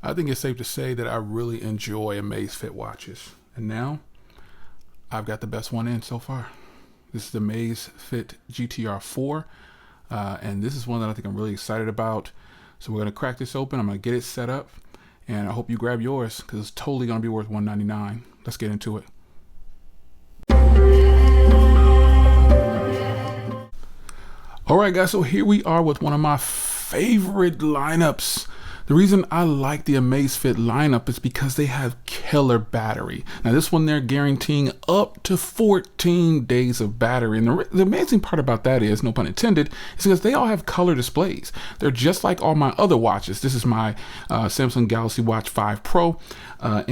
I think it's safe to say that I really enjoy Amazfit watches. And now I've got the best one in so far. This is the Amazfit GTR 4. And this is one that I think I'm really excited about. So we're going to crack this open. I'm going to get it set up. And I hope you grab yours because it's totally going to be worth $199. Let's get into it. All right, guys, so here we are with one of my favorite lineups. The reason I like the Amazfit lineup is because they have killer battery. Now, this one they're guaranteeing up to 14 days of battery. And the amazing part about that is, no pun intended, is because they all have color displays. They're just like all my other watches. This is my Samsung Galaxy Watch 5 Pro. I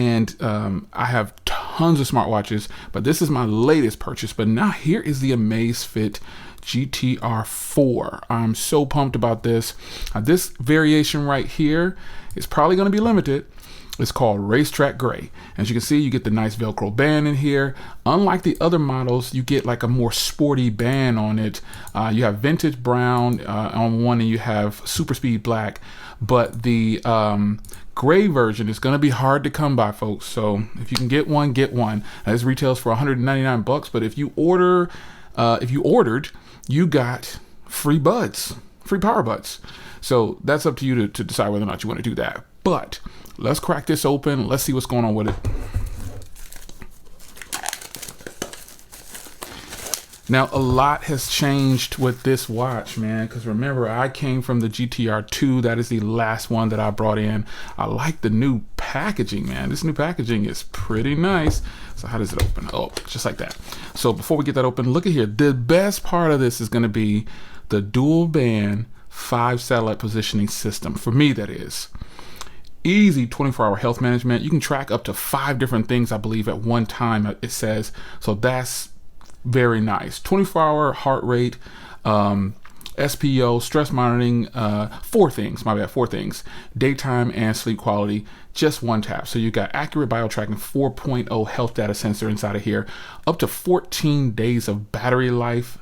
have tons of smartwatches, but this is my latest purchase. But now here is the Amazfit GTR 4. I'm so pumped about this. This variation right here is probably going to be limited. It's called Racetrack Gray. As you can see, you get the nice Velcro band in here. Unlike the other models, you get like a more sporty band on it. You have vintage brown on one, and you have super speed black. But the gray version is going to be hard to come by, folks. So if you can get one, get one. Now, this retails for $199, but if you ordered, you got free buds, free power buds. So that's up to you to decide whether or not you want to do that. But let's crack this open. Let's see what's going on with it. Now, a lot has changed with this watch, man, because remember, I came from the GTR 2. That is the last one that I brought in. I like the new packaging, man. This new packaging is pretty nice. So how does it open? Oh, just like that. So before we get that open, look at here. The best part of this is going to be the dual band 5 satellite positioning system. For me, that is. Easy 24-hour health management. You can track up to 5 different things, I believe, at one time, it says. So that's very nice. 24-hour heart rate, SPO, stress monitoring, 4 things, daytime and sleep quality, just one tap. So you got accurate biotracking, 4.0 health data sensor inside of here, up to 14 days of battery life.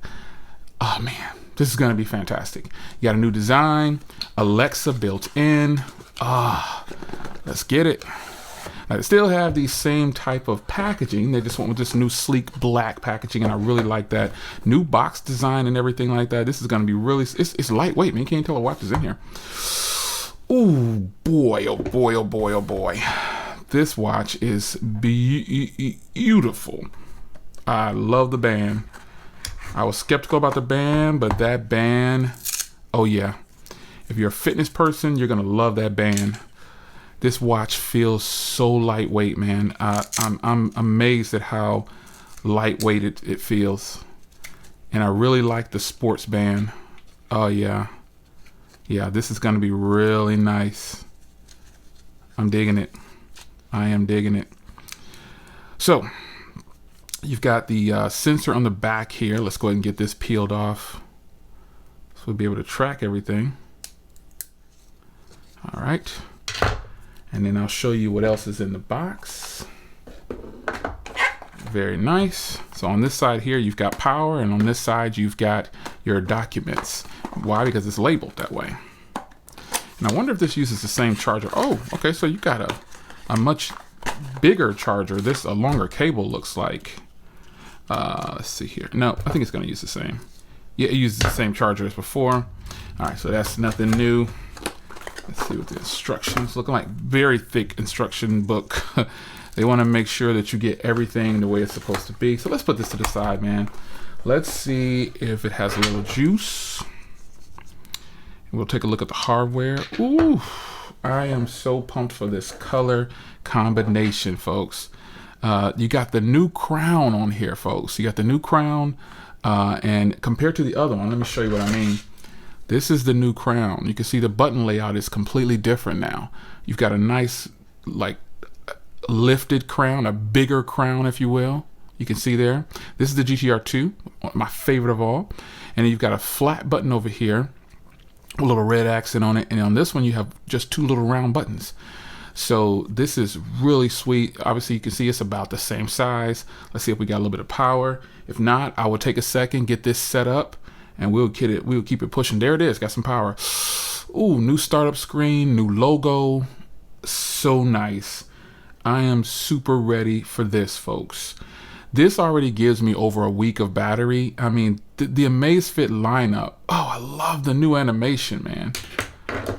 Oh man, this is going to be fantastic. You got a new design, Alexa built in. Let's get it. Now, they still have the same type of packaging. They just went with this new sleek black packaging, and I really like that. New box design and everything like that. This is going to be really, it's lightweight, man. You can't tell a watch is in here. Oh boy, oh boy, oh boy, oh boy. This watch is beautiful. I love the band. I was skeptical about the band, but that band, oh yeah. If you're a fitness person, you're going to love that band. This watch feels so lightweight, man. I'm amazed at how lightweight it feels. And I really like the sports band. Oh, yeah. Yeah, this is going to be really nice. I'm digging it. I am digging it. So, you've got the sensor on the back here. Let's go ahead and get this peeled off, so we'll be able to track everything. All right. And then I'll show you what else is in the box. Very nice. So on this side here, you've got power, and on this side, you've got your documents. Why? Because it's labeled that way. And I wonder if this uses the same charger. Oh, okay. So you got a much bigger charger. This a longer cable looks like. Let's see here. No, I think it's going to use the same. Yeah, it uses the same charger as before. All right, so that's nothing new. Let's see what the instructions looking like. Very thick instruction book. They want to make sure that you get everything the way it's supposed to be. So let's put this to the side, man. Let's see if it has a little juice. And we'll take a look at the hardware. Ooh, I am so pumped for this color combination, folks. You got the new crown on here, folks. You got the new crown, and compared to the other one, let me show you what I mean. This is the new crown. You can see the button layout is completely different now. You've got a nice, like, lifted crown, a bigger crown, if you will. You can see there. This is the GTR 2, my favorite of all. And then you've got a flat button over here, a little red accent on it. And on this one, you have just 2 little round buttons. So this is really sweet. Obviously, you can see it's about the same size. Let's see if we got a little bit of power. If not, I will take a second, get this set up, and we'll keep it pushing. There it is, got some power. Ooh, new startup screen, new logo. so nice. I am super ready for this, folks. This already gives me over a week of battery. I mean, the Amazfit lineup. Oh, I love the new animation, man.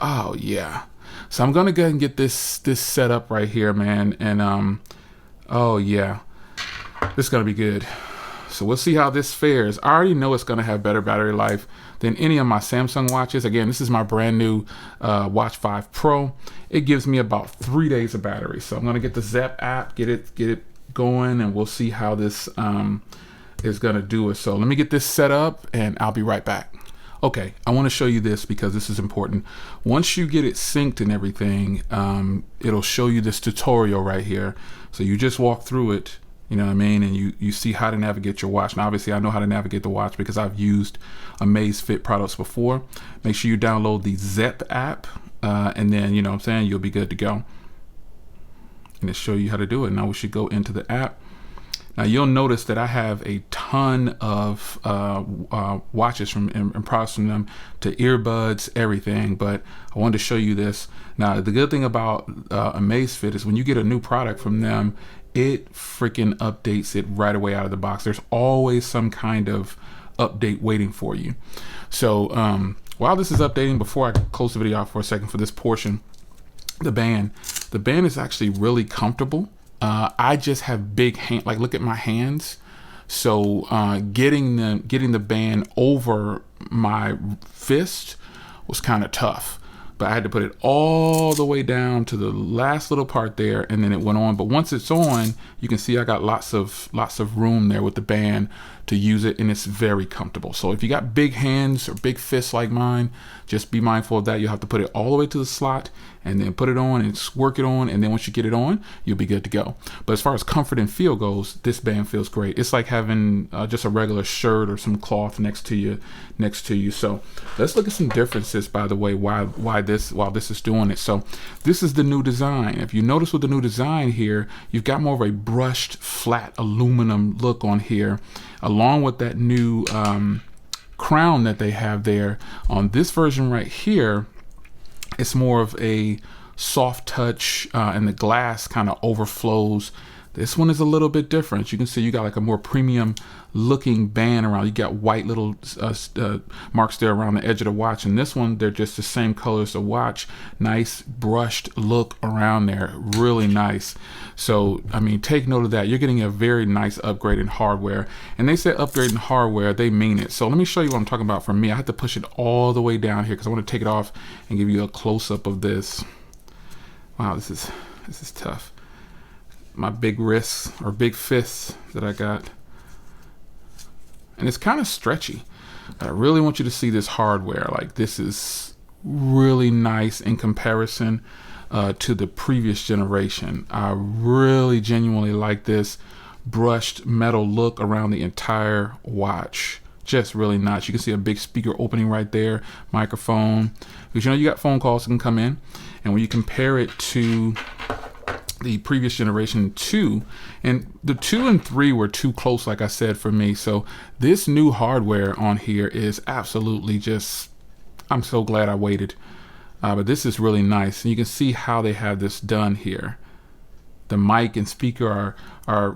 Oh yeah. So I'm gonna go ahead and get this set up right here, man. And oh yeah, this is gonna be good. So we'll see how this fares. I already know it's gonna have better battery life than any of my Samsung watches. Again, this is my brand new Watch 5 Pro. It gives me about 3 days of battery. So I'm gonna get the Zepp app, get it going, and we'll see how this is gonna do it. So let me get this set up and I'll be right back. Okay, I want to show you this because this is important. Once you get it synced and everything, it'll show you this tutorial right here. So you just walk through it, you know what I mean? And you see how to navigate your watch. Now, obviously, I know how to navigate the watch because I've used Amazfit products before. Make sure you download the Zepp app, and then, you know what I'm saying, you'll be good to go. And it'll show you how to do it. Now we should go into the app. Now you'll notice that I have a ton of watches and products from them, to earbuds, everything, but I wanted to show you this. Now the good thing about Amazfit is when you get a new product from them, it freaking updates it right away out of the box. There's always some kind of update waiting for you. So while this is updating, before I close the video out for a second for this portion, the band is actually really comfortable. I just have big hands, like look at my hands. So getting the band over my fist was kind of tough, but I had to put it all the way down to the last little part there, and then it went on. But once it's on, you can see I got lots of room there with the band to use it, and it's very comfortable. So if you got big hands or big fists like mine, just be mindful of that. You'll have to put it all the way to the slot and then put it on and work it on, and then once you get it on, you'll be good to go. But as far as comfort and feel goes, this band feels great. It's like having just a regular shirt or some cloth next to you. So let's look at some differences, by the way, while this is doing it. So this is the new design. If you notice with the new design here, you've got more of a brushed flat aluminum look on here, along with that new crown that they have there. On this version right here, it's more of a soft touch, and the glass kind of overflows. This one is a little bit different. You can see you got like a more premium looking band around. You got white little marks there around the edge of the watch, and this one, they're just the same color as the watch. Nice brushed look around there, really nice. So I mean, take note of that. You're getting a very nice upgrade in hardware, and they said upgrade in hardware, they mean it. So let me show you what I'm talking about. For me, I had to push it all the way down here because I want to take it off and give you a close-up of this. Wow, this is tough. My big wrists or big fists that I got, and it's kind of stretchy. I really want you to see this hardware. Like, this is really nice in comparison to the previous generation. I really genuinely like this brushed metal look around the entire watch. Just really nice. You can see a big speaker opening right there, microphone, because you know you got phone calls that can come in, and when you compare it to the previous generation 2, and the 2 and 3 were too close, like I said, for me. So this new hardware on here is absolutely just, I'm so glad I waited. But this is really nice, and you can see how they have this done here. The mic and speaker are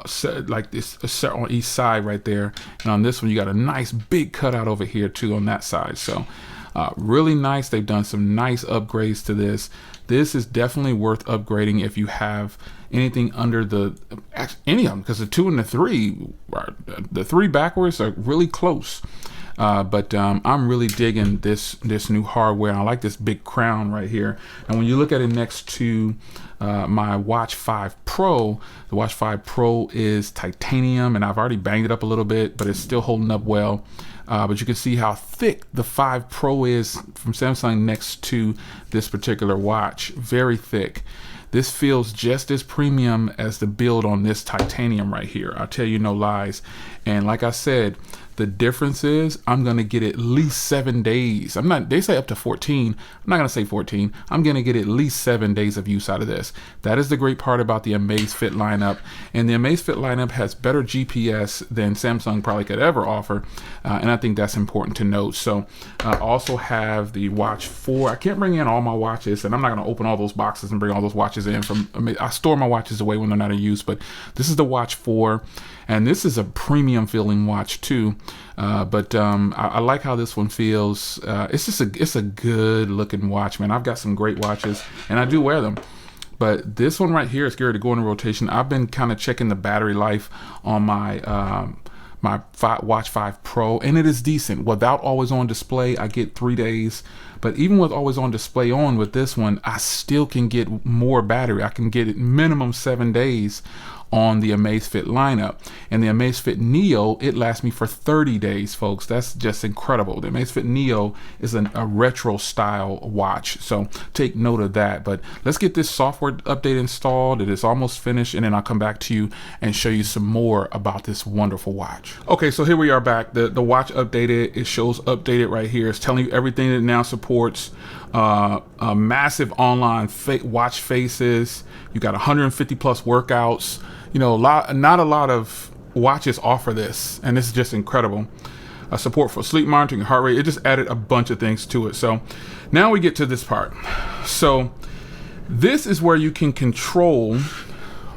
set like this, set on each side right there, and on this one you got a nice big cutout over here too on that side. So really nice. They've done some nice upgrades to this. This is definitely worth upgrading if you have anything under any of them, because the 2 and the 3 backwards are really close. But I'm really digging this new hardware. I like this big crown right here. And when you look at it next to my Watch 5 Pro, the Watch 5 Pro is titanium, and I've already banged it up a little bit, but it's still holding up well. But you can see how thick the 5 Pro is from Samsung next to this particular watch. Very thick. This feels just as premium as the build on this titanium right here. I'll tell you no lies. And like I said, the difference is I'm gonna get at least 7 days. They say up to 14. I'm not gonna say 14. I'm gonna get at least 7 days of use out of this. That is the great part about the Amazfit lineup. And the Amazfit lineup has better GPS than Samsung probably could ever offer. And I think that's important to note. So I also have the Watch 4. I can't bring in all my watches, and I'm not going to open all those boxes and bring all those watches in. I store my watches away when they're not in use, but this is the Watch 4, and this is a premium feeling watch too. I like how this one feels. It's a good looking watch, man. I've got some great watches, and I do wear them. But this one right here is scary to go into rotation. I've been kind of checking the battery life on my Watch 5 Pro, and it is decent. Without always on display, I get 3 days. But even with always on display on with this one, I still can get more battery. I can get it minimum 7 days on the Amazfit lineup. And the Amazfit Neo, it lasts me for 30 days, folks. That's just incredible. The Amazfit Neo is a retro style watch, so take note of that. But let's get this software update installed. It is almost finished, and then I'll come back to you and show you some more about this wonderful watch. Okay, so here we are back. The watch updated. It shows updated right here. It's telling you everything it now supports. A massive online watch faces. You got 150 plus workouts. You know, not a lot of watches offer this, and this is just incredible. Support for sleep monitoring, heart rate. It just added a bunch of things to it. So now we get to this part. So this is where you can control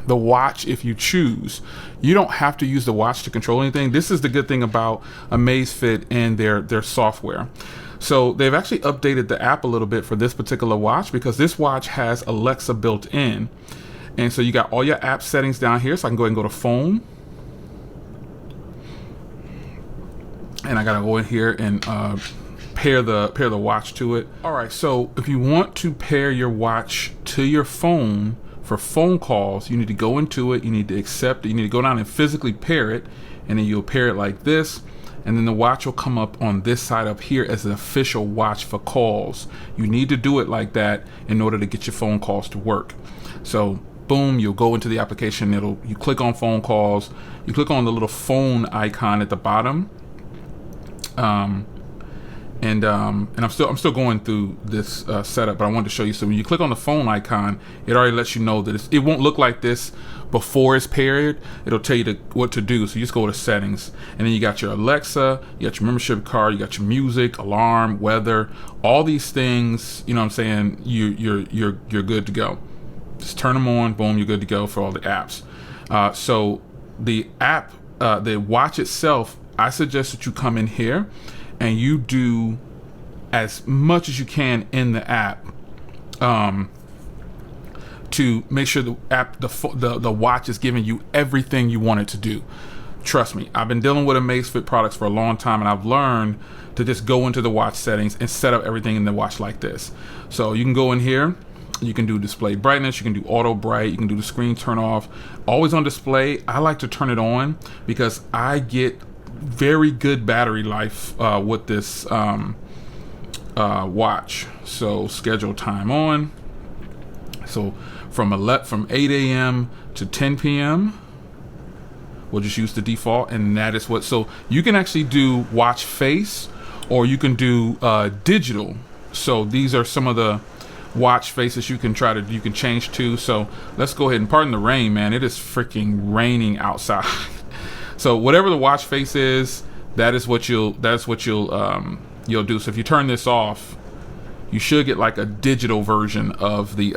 the watch if you choose. You don't have to use the watch to control anything. This is the good thing about Amazfit and their software. So they've actually updated the app a little bit for this particular watch, because this watch has Alexa built in. And so you got all your app settings down here. So I can go ahead and go to phone. And I gotta go in here and pair the watch to it. All right, so if you want to pair your watch to your phone for phone calls, you need to go into it, you need to accept it, you need to go down and physically pair it, and then you'll pair it like this. And then the watch will come up on this side up here as an official watch for calls. You need to do it like that in order to get your phone calls to work. So boom, you'll go into the application, you click on phone calls, you click on the little phone icon at the bottom. And I'm still going through this setup, but I wanted to show you. So when you click on the phone icon, it already lets you know that it won't look like this before it's paired. It'll tell you what to do. So you just go to settings, and then you got your Alexa, you got your membership card, you got your music, alarm, weather, all these things. You know what I'm saying? You're good to go. Just turn them on, boom, you're good to go for all the apps. So the app, the watch itself, I suggest that you come in here and you do as much as you can in the app to make sure the app, the watch is giving you everything you want it to do. Trust me, I've been dealing with Amazfit products for a long time, and I've learned to just go into the watch settings and set up everything in the watch like this. So you can go in here, you can do display brightness, you can do auto bright, you can do the screen turn off, always on display. I like to turn it on because I get very good battery life with this watch. So schedule time on. So from 8 a.m. to 10 p.m. we'll just use the default, and that is what. So you can actually do watch face, or you can do digital. So these are some of the watch faces you can change to. So let's go ahead and pardon the rain, man. It is freaking raining outside. So whatever the watch face is, that's what you'll do. So if you turn this off, you should get like a digital version of the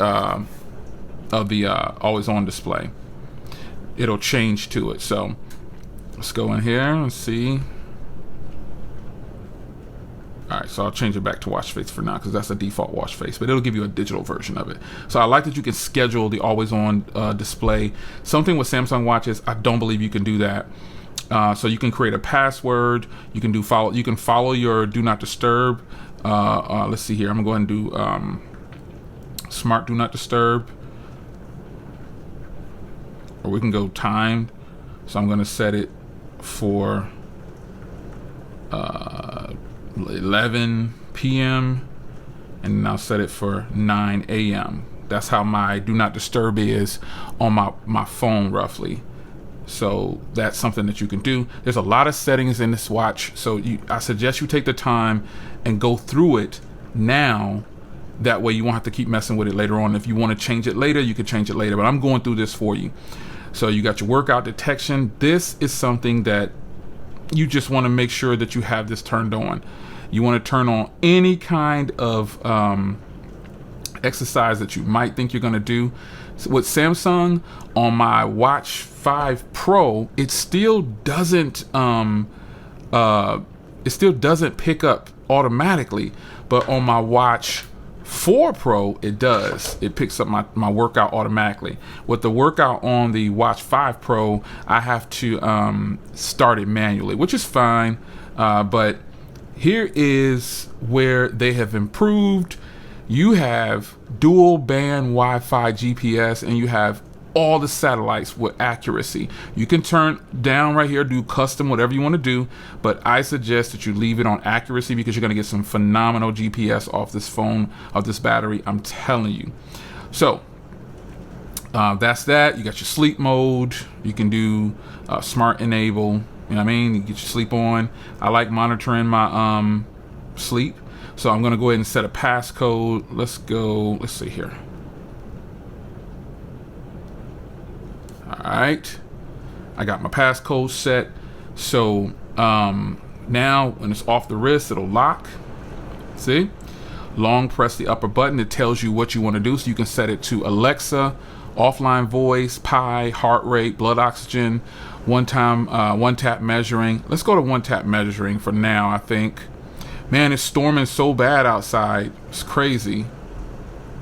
always on display. It'll change to it. So let's go in here and see. All right, so I'll change it back to watch face for now because that's a default watch face, but it'll give you a digital version of it. So I like that you can schedule the always on display. Something with Samsung watches, I don't believe you can do that. So you can create a password. You can follow your do not disturb. Let's see here. I'm gonna go ahead and do smart do not disturb, or we can go timed. So I'm gonna set it for 11 p.m. and then I'll set it for 9 a.m. That's how my do not disturb is on my phone roughly. So that's something that you can do. There's a lot of settings in this watch, so I suggest you take the time and go through it now. That way you won't have to keep messing with it later on. If you want to change it later, you can change it later, but I'm going through this for you. So you got your workout detection. This is something that you just want to make sure that you have this turned on. You want to turn on any kind of exercise that you might think you're going to do. So with Samsung, on my Watch 5 Pro, it still doesn't pick up automatically, but on my Watch 4 Pro it does. It picks up my workout automatically. With the workout on the Watch 5 Pro, I have to start it manually, which is fine, but here is where they have improved. You have dual band Wi-Fi GPS, and you have all the satellites with accuracy. You can turn down right here, do custom, whatever you want to do, but I suggest that you leave it on accuracy because you're going to get some phenomenal GPS off this phone, of this battery, I'm telling you. So that's that. You got your sleep mode. You can do smart enable, you know what I mean? You get your sleep on. I like monitoring my sleep. So I'm gonna go ahead and set a passcode. Let's see here. All right, I got my passcode set. So now when it's off the wrist, it'll lock. See? Long press the upper button. It tells you what you want to do. So you can set it to Alexa, offline voice, Pi, heart rate, blood oxygen, one tap measuring. Let's go to one tap measuring for now, I think. Man, it's storming so bad outside. It's crazy.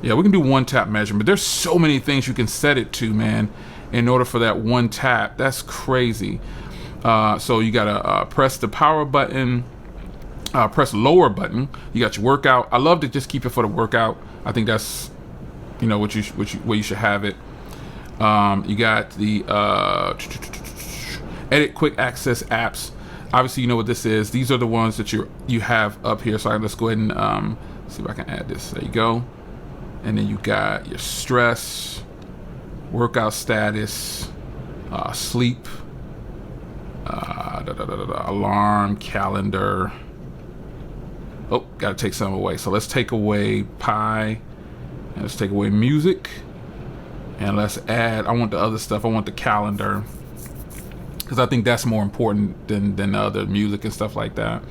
Yeah, we can do one tap measurement, but there's so many things you can set it to, man, in order for that one tap. That's crazy. So you gotta press the power button, press the lower button. You got your workout. I love to just keep it for the workout. I think that's, you know, where you should have it. You got the edit quick access apps. Obviously, you know what this is. These are the ones that you have up here. So let's go ahead and see if I can add this. There you go. And then you got your stress, workout status, sleep, alarm, calendar. Oh, gotta take some away. So let's take away Pi, and let's take away music, and let's add, I want the other stuff. I want the calendar, because I think that's more important than the other music and stuff like that.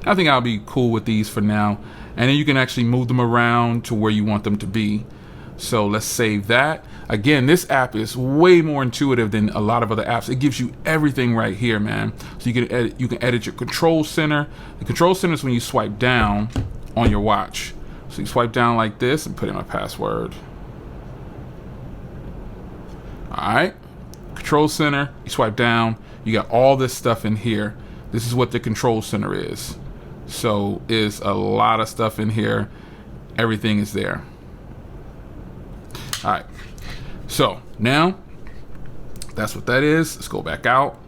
I think I'll be cool with these for now. And then you can actually move them around to where you want them to be. So let's save that. Again, this app is way more intuitive than a lot of other apps. It gives you everything right here, man. So you can edit your control center. The control center is when you swipe down on your watch. So you swipe down like this and put in my password. All right, control center, you swipe down, you got all this stuff in here. This is what the control center is. So is a lot of stuff in here. Everything is there. All right, so now that's what that is. Let's go back out.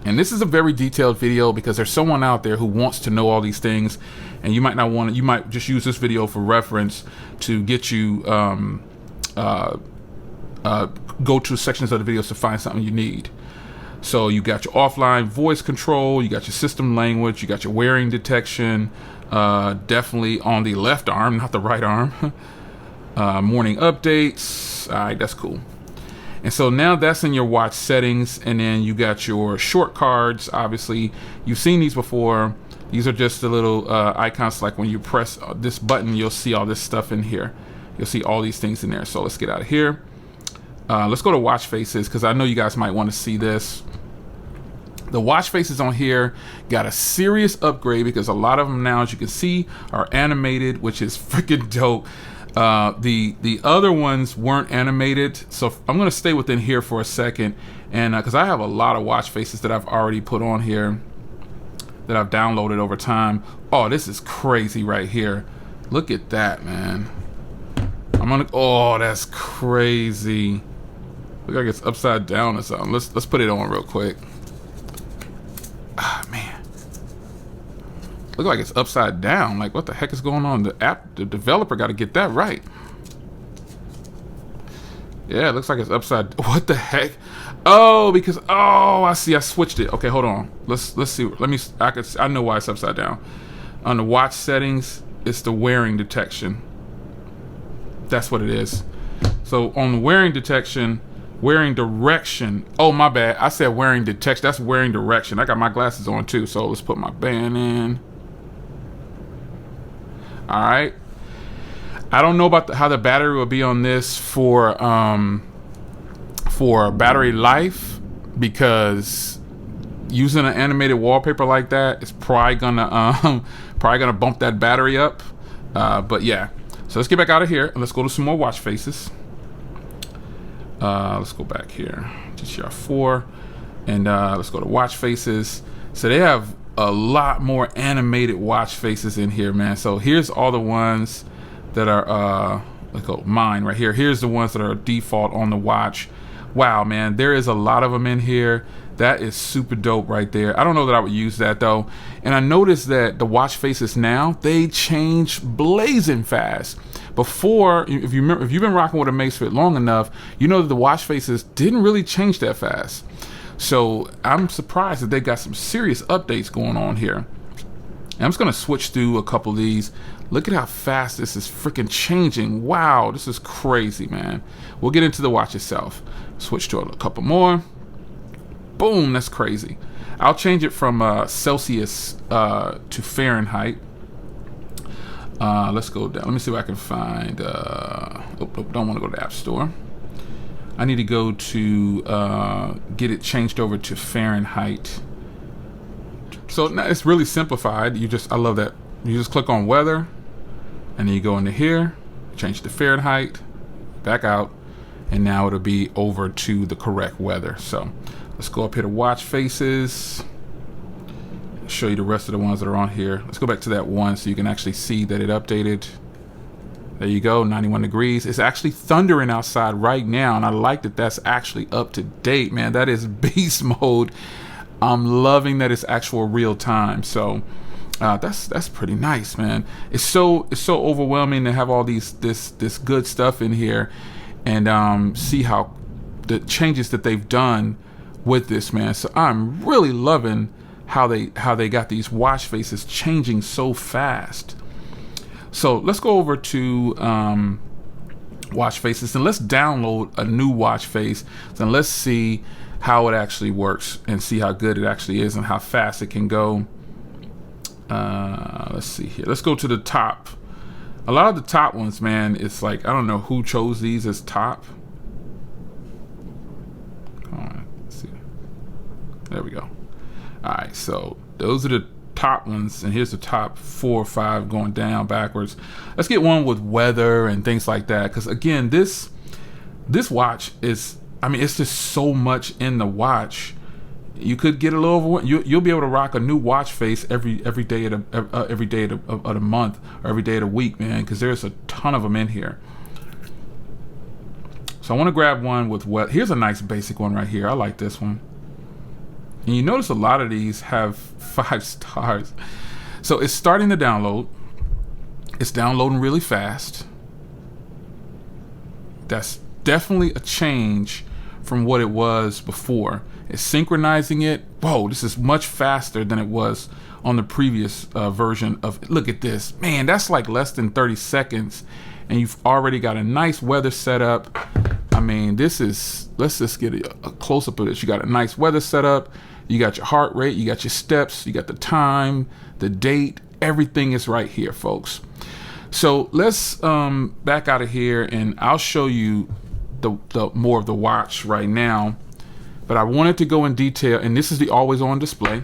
And this is a very detailed video because there's someone out there who wants to know all these things, and you might not want to, you might just use this video for reference to get you go to sections of the videos to find something you need. So you got your offline voice control, you got your system language, you got your wearing detection, definitely on the left arm, not the right arm. Morning updates. All right, that's cool. And so now that's in your watch settings, and then you got your short cards. Obviously, you've seen these before. These are just the little icons, like when you press this button, you'll see all this stuff in here. You'll see all these things in there. So let's get out of here. Let's go to watch faces, because I know you guys might want to see this. The watch faces on here got a serious upgrade, because a lot of them now, as you can see, are animated, which is freaking dope. The other ones weren't animated, so I'm gonna stay within here for a second, and because I have a lot of watch faces that I've already put on here that I've downloaded over time. Oh, this is crazy right here. Look at that, man. Oh, that's crazy. Look like it's upside down or something. Let's put it on real quick. Ah, man. Look like it's upside down. Like, what the heck is going on? The developer got to get that right. Yeah, it looks like it's upside. What the heck? Oh, because I see. I switched it. Okay, hold on. Let's see. I know why it's upside down. On the watch settings, it's the wearing detection. That's what it is. So on the wearing detection, Wearing direction. Oh, my bad. I said wearing detection. That's wearing direction. I got my glasses on too. So let's put my band in. All right. I don't know about how the battery will be on this for battery life, because using an animated wallpaper like that is probably gonna bump that battery up. But yeah. So let's get back out of here and let's go to some more watch faces. Let's go back here, GTR 4, and let's go to watch faces. So they have a lot more animated watch faces in here, man. So here's all the ones that are let's go mine right here. Here's the ones that are default on the watch. Wow, man, there is a lot of them in here. That is super dope right there. I don't know that I would use that though. And I noticed that the watch faces now, they change blazing fast. Before, if you've been rocking with a Amazfit long enough, you know that the watch faces didn't really change that fast. So I'm surprised that they got some serious updates going on here. And I'm just gonna switch through a couple of these. Look at how fast this is freaking changing. Wow, this is crazy, man. We'll get into the watch itself. Switch to a couple more. Boom, that's crazy. I'll change it from Celsius to Fahrenheit. Let's go down. Let me see if I can find. Don't want to go to the App Store. I need to go to get it changed over to Fahrenheit. So it's really simplified. I love that. You just click on weather, and then you go into here, change to Fahrenheit, back out, and now it'll be over to the correct weather. So let's go up here to watch faces. Show you the rest of the ones that are on here. Let's go back to that one so you can actually see that it updated. There you go, 91 degrees. It's actually thundering outside right now, and I like that that's actually up to date, man. That is beast mode. I'm loving that it's actual real time. So that's pretty nice, man. It's so overwhelming to have all this good stuff in here, and see how the changes that they've done with this, man. So I'm really loving how they got these watch faces changing so fast. So let's go over to watch faces, and let's download a new watch face, and let's see how it actually works and see how good it actually is and how fast it can go. Let's see here. Let's go to the top. A lot of the top ones, man, it's like, I don't know who chose these as top. Come on, let's see. There we go. All right, so those are the top ones, and here's the top 4 or 5 going down backwards. Let's get one with weather and things like that, because again, this watch is, I mean, it's just so much in the watch. You could get a little over. You'll be able to rock a new watch face every day of the month, or every day of the week, man, because there's a ton of them in here. So I want to grab one with weather. Here's a nice basic one right here. I like this one. And you notice a lot of these have 5 stars. So it's starting to download. It's downloading really fast. That's definitely a change from what it was before. It's synchronizing it. Whoa, this is much faster than it was on the previous version of. Look at this, man. That's like less than 30 seconds, and you've already got a nice weather setup. I mean, this is. Let's just get a close up of this. You got a nice weather setup. You got your heart rate. You got your steps. You got the time, the date. Everything is right here, folks. So let's back out of here, and I'll show you the more of the watch right now. But I wanted to go in detail, and this is the always on display.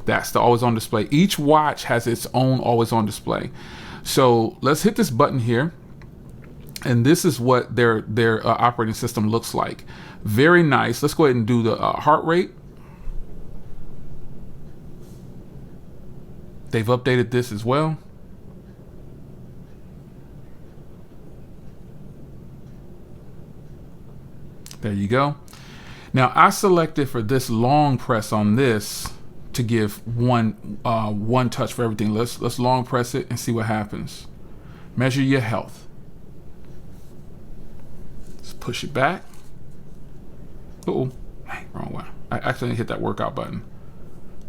That's the always on display. Each watch has its own always on display. So let's hit this button here, and this is what their operating system looks like. Very nice. Let's go ahead and do the heart rate. They've updated this as well. There you go. Now I selected for this long press on this to give one touch for everything. Let's long press it and see what happens. Measure your health. Let's push it back. Uh-oh, hey, wrong one. I accidentally hit that workout button.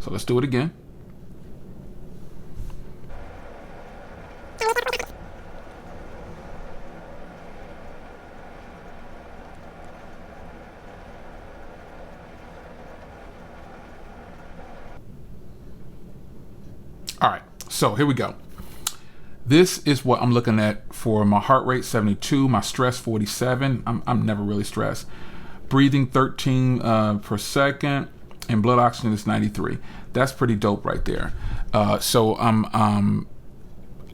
So let's do it again. So here we go. This is what I'm looking at for my heart rate, 72, my stress, 47. I'm never really stressed. Breathing, 13 per second, and blood oxygen is 93. That's pretty dope right there. So I'm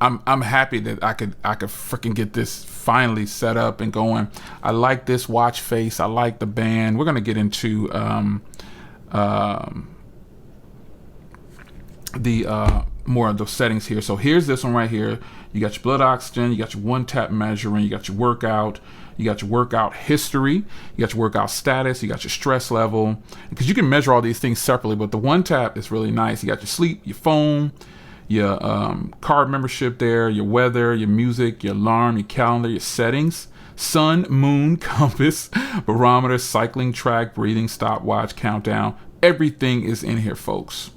happy that I could freaking get this finally set up and going. I like this watch face. I like the band. We're gonna get into the more of those settings here. So here's this one right here. You got your blood oxygen, you got your one tap measuring, you got your workout, you got your workout history, you got your workout status, you got your stress level, because you can measure all these things separately, but the one tap is really nice. You got your sleep, your phone, your card membership there, your weather, your music, your alarm, your calendar, your settings, sun, moon, compass, barometer, cycling track, breathing, stopwatch, countdown. Everything is in here, folks.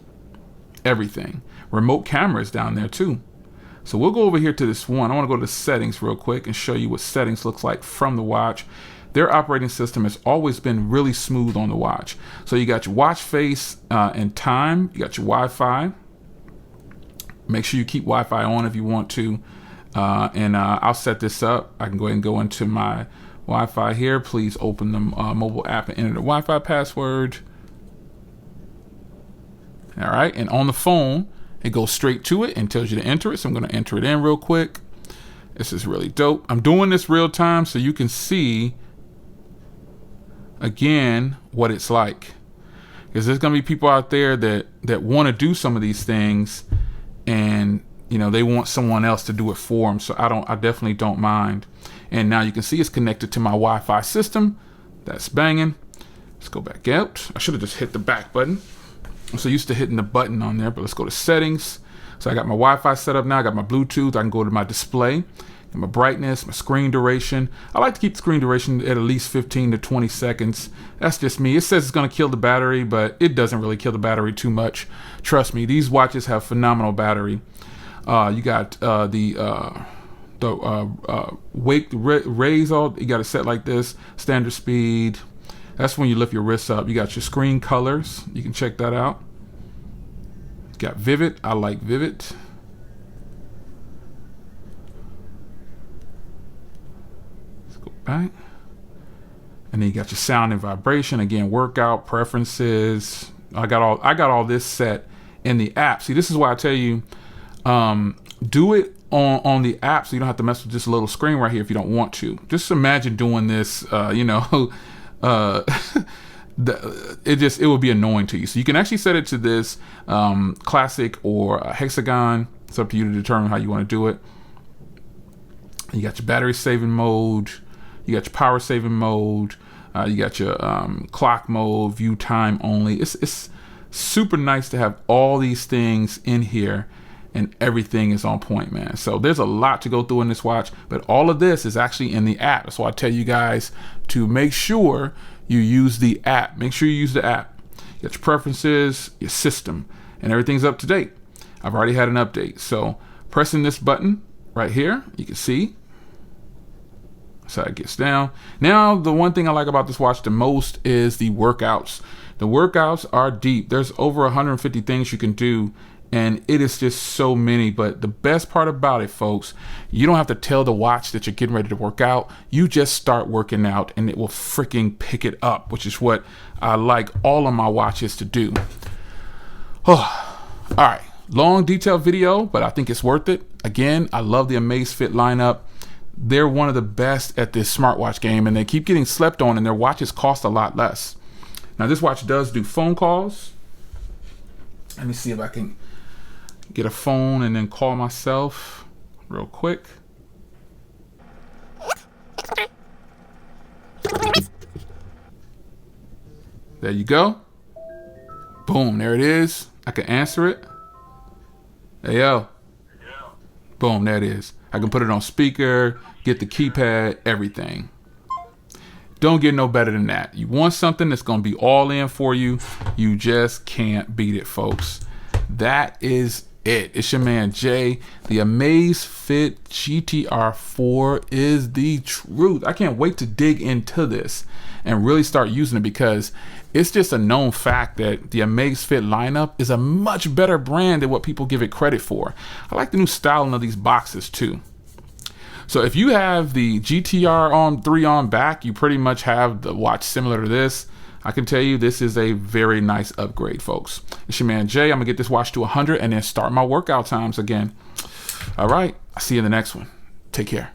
Everything. Remote cameras down there too. So we'll go over here to this one. I want to go to settings real quick and show you what settings looks like from the watch. Their operating system has always been really smooth on the watch. So you got your watch face and time. You got your Wi-Fi. Make sure you keep Wi-Fi on if you want to. I'll set this up. I can go ahead and go into my Wi-Fi here. Please open the mobile app and enter the Wi-Fi password. All right, and on the phone, it goes straight to it and tells you to enter it. So I'm going to enter it in real quick. This is really dope. I'm doing this real time so you can see, again, what it's like. Because there's going to be people out there that want to do some of these things, and they want someone else to do it for them. So I definitely don't mind. And now you can see it's connected to my Wi-Fi system. That's banging. Let's go back out. I should have just hit the back button. I'm so used to hitting the button on there, but let's go to settings. So I got my Wi-Fi set up now. I got my Bluetooth. I can go to my display, my brightness, my screen duration. I like to keep the screen duration at least 15 to 20 seconds. That's just me. It says it's going to kill the battery, but it doesn't really kill the battery too much. Trust me, these watches have phenomenal battery. You got raise all. You got it set like this, standard speed. That's when you lift your wrists up. You got your screen colors. You can check that out. Got vivid. I like vivid. Let's go back. And then you got your sound and vibration. Again, workout preferences. I got all this set in the app. See, this is why I tell you, do it on the app so you don't have to mess with this little screen right here if you don't want to. Just imagine doing this, it would be annoying to you. So you can actually set it to this classic or hexagon. It's up to you to determine how you want to do it. You got your battery saving mode. You got your power saving mode. You got your clock mode, view time only. It's super nice to have all these things in here, and everything is on point, man. So there's a lot to go through in this watch, but all of this is actually in the app. That's why I tell you guys to make sure you use the app. Make sure you use the app. You got your preferences, your system, and everything's up to date. I've already had an update. So pressing this button right here, you can see. That's how it gets down. Now, the one thing I like about this watch the most is the workouts. The workouts are deep. There's over 150 things you can do, and it is just so many. But the best part about it, folks, you don't have to tell the watch that you're getting ready to work out. You just start working out and it will freaking pick it up, which is what I like all of my watches to do. Oh, all right, long detailed video, but I think it's worth it. Again, I love the Amazfit lineup. They're one of the best at this smartwatch game, and they keep getting slept on, and their watches cost a lot less. Now, this watch does do phone calls. Let me see if I can get a phone and then call myself real quick. There you go. Boom, there it is. I can answer it. Hey, yo. Yeah. Boom, there it is. I can put it on speaker, get the keypad, everything. Don't get no better than that. You want something that's going to be all in for you. You just can't beat it, folks. That is it. It's your man Jay. The Amazfit GTR 4 is the truth. I can't wait to dig into this and really start using it, because it's just a known fact that the Amazfit lineup is a much better brand than what people give it credit for. I like the new styling of these boxes too. So if you have the GTR 3 on back, you pretty much have the watch similar to this. I can tell you this is a very nice upgrade, folks. It's your man Jay. I'm gonna get this watch to 100 and then start my workout times again. All right, I'll see you in the next one. Take care.